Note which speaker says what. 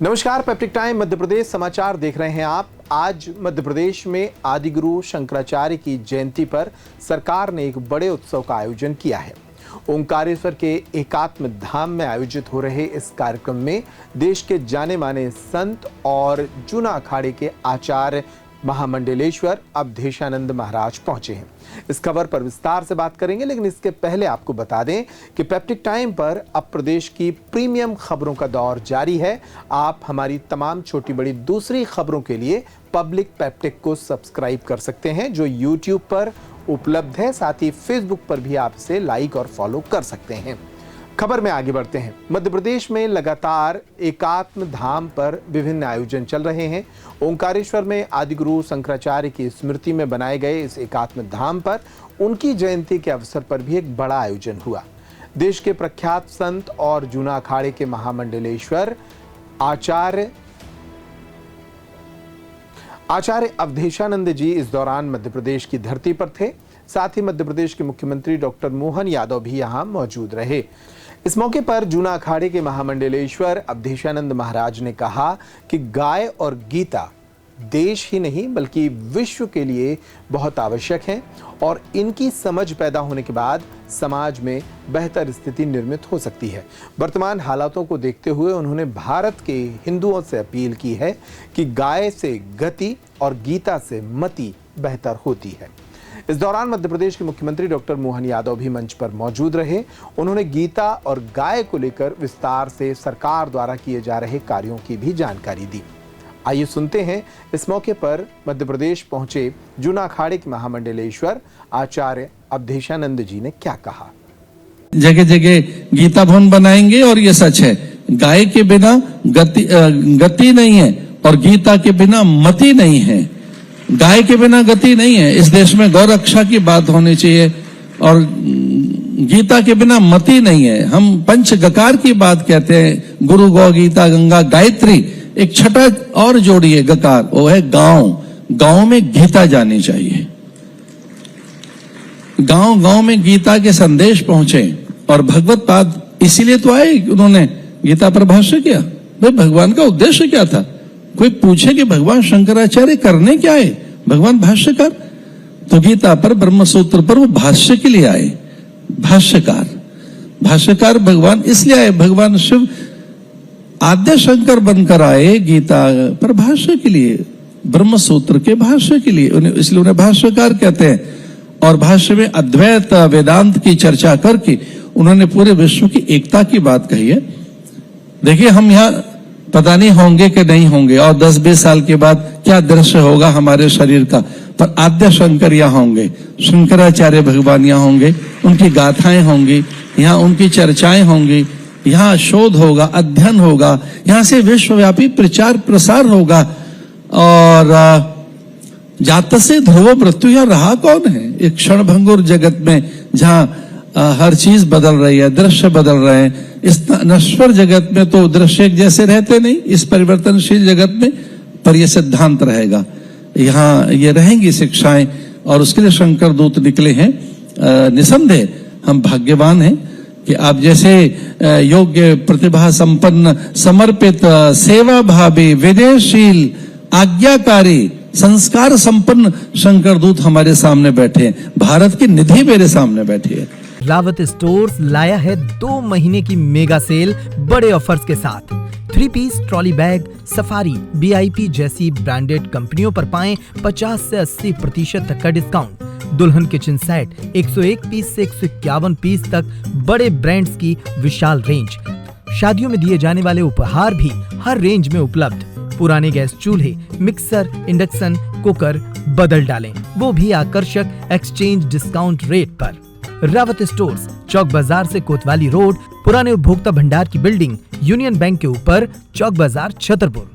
Speaker 1: नमस्कार, peptic time Madhya Pradesh समाचार देख रहे हैं आप। आज मध्य प्रदेश में आदिगुरु शंकराचार्य की जयंती पर सरकार ने एक बड़े उत्सव का आयोजन किया है। ओंकारेश्वर के एकात्म धाम में आयोजित हो रहे इस कार्यक्रम में देश के जाने माने संत और जूना अखाड़े के आचार्य महामंडलेश्वर अवधेशानंद महाराज पहुंचे हैं। इस खबर पर विस्तार से बात करेंगे, लेकिन इसके पहले आपको बता दें कि पेप्टिक टाइम पर अब प्रदेश की प्रीमियम खबरों का दौर जारी है। आप हमारी तमाम छोटी बड़ी दूसरी खबरों के लिए पब्लिक पेप्टिक को सब्सक्राइब कर सकते हैं, जो यूट्यूब पर उपलब्ध है। साथ ही फेसबुक पर भी आप इसे लाइक और फॉलो कर सकते हैं। खबर में आगे बढ़ते हैं। मध्य प्रदेश में लगातार एकात्म धाम पर विभिन्न आयोजन चल रहे हैं। ओंकारेश्वर में आदिगुरु शंकराचार्य की स्मृति में बनाए गए इस एकात्म धाम पर उनकी जयंती के अवसर पर भी एक बड़ा आयोजन हुआ। देश के प्रख्यात संत और जूना अखाड़े के महामंडलेश्वर आचार्य अवधेशानंद जी इस दौरान मध्य प्रदेश की धरती पर थे। साथ ही मध्य प्रदेश के मुख्यमंत्री डॉक्टर मोहन यादव भी यहां मौजूद रहे। इस मौके पर जूना अखाड़े के महामंडलेश्वर अवधेशानंद महाराज ने कहा कि गाय और गीता देश ही नहीं बल्कि विश्व के लिए बहुत आवश्यक हैं और इनकी समझ पैदा होने के बाद समाज में बेहतर स्थिति निर्मित हो सकती है। वर्तमान हालातों को देखते हुए उन्होंने भारत के हिंदुओं से अपील की है कि गाय से गति और गीता से मति बेहतर होती है। इस दौरान मध्य प्रदेश के मुख्यमंत्री डॉक्टर मोहन यादव भी मंच पर मौजूद रहे। उन्होंने गीता और गाय को लेकर विस्तार से सरकार द्वारा किए जा रहे कार्यों की भी जानकारी दी। आइए सुनते हैं इस मौके पर मध्य प्रदेश पहुंचे जूना अखाड़े के महामंडलेश्वर आचार्य अवधेशानंद जी ने क्या कहा।
Speaker 2: जगह जगह गीता भवन बनाएंगे और ये सच है, गाय के बिना गति नहीं है और गीता के बिना मति नहीं है। गाय के बिना गति नहीं है। इस देश में गौ रक्षा की बात होनी चाहिए और गीता के बिना मति नहीं है। हम पंच गकार की बात कहते हैं, गुरु गौ गीता गंगा गायत्री। एक छठा और जोड़िए गकार, वो है गांव। गांव में गीता जानी चाहिए। गांव गांव में गीता के संदेश पहुंचे और भगवत पाद इसीलिए तो आए, उन्होंने गीता पर भाष्य किया। भाई भगवान का उद्देश्य क्या था? कोई पूछे कि भगवान शंकराचार्य करने क्या आए, भगवान भाष्यकार, तो गीता पर ब्रह्म सूत्र पर वो भाष्य के लिए आए। भाष्यकार भगवान इसलिए आए, भगवान शिव आद्य शंकर बनकर आए गीता पर भाष्य के लिए, ब्रह्म सूत्र के भाष्य के लिए, इसलिए उन्हें भाष्यकार कहते हैं। और भाष्य में अद्वैत वेदांत की चर्चा करके उन्होंने पूरे विश्व की एकता की बात कही है। देखिए, हम यहाँ पता नहीं होंगे कि नहीं होंगे और 10-20 साल के बाद क्या दृश्य होगा हमारे शरीर का, पर आद्य शंकर यहाँ होंगे, शंकराचार्य भगवान यहाँ होंगे, उनकी गाथाएं होंगी, यहाँ उनकी चर्चाएं होंगी, यहाँ शोध होगा, अध्ययन होगा, यहाँ से विश्वव्यापी प्रचार प्रसार होगा। और जात से ध्रुव मृत्यु, यहाँ रहा कौन है एक क्षणभंगुर जगत में जहाँ हर चीज बदल रही है, दृश्य बदल रहे हैं। इस नश्वर जगत में तो दृश्य एक जैसे रहते नहीं, इस परिवर्तनशील जगत में पर यह सिद्धांत रहेगा। यहाँ ये रहेंगी शिक्षाएं और उसके लिए शंकर दूत निकले हैं। निसंदेह हम भाग्यवान हैं कि आप जैसे योग्य, प्रतिभा संपन्न, समर्पित, सेवा भावी, विनयशील, आज्ञाकारी, संस्कार संपन्न शंकर दूत हमारे सामने बैठे हैं। भारत की निधि मेरे सामने बैठी है।
Speaker 3: रावत स्टोर्स लाया है 2 महीने की मेगा सेल बड़े ऑफर्स के साथ। 3 piece trolley bag, Safari, VIP जैसी ब्रांडेड कंपनियों पर पाएं 50 से 80% तक का डिस्काउंट। दुल्हन किचन सेट 101 पीस से 151 पीस तक बड़े ब्रांड्स की विशाल रेंज। शादियों में दिए जाने वाले उपहार भी हर रेंज में उपलब्ध। पुराने गैस चूल्हे, मिक्सर, इंडक्शन, कुकर बदल डालें, वो भी आकर्षक एक्सचेंज डिस्काउंट रेट पर। रावत स्टोर्स, चौक बाजार से कोतवाली रोड, पुराने उपभोक्ता भंडार की बिल्डिंग, यूनियन बैंक के ऊपर, चौक बाजार, छतरपुर।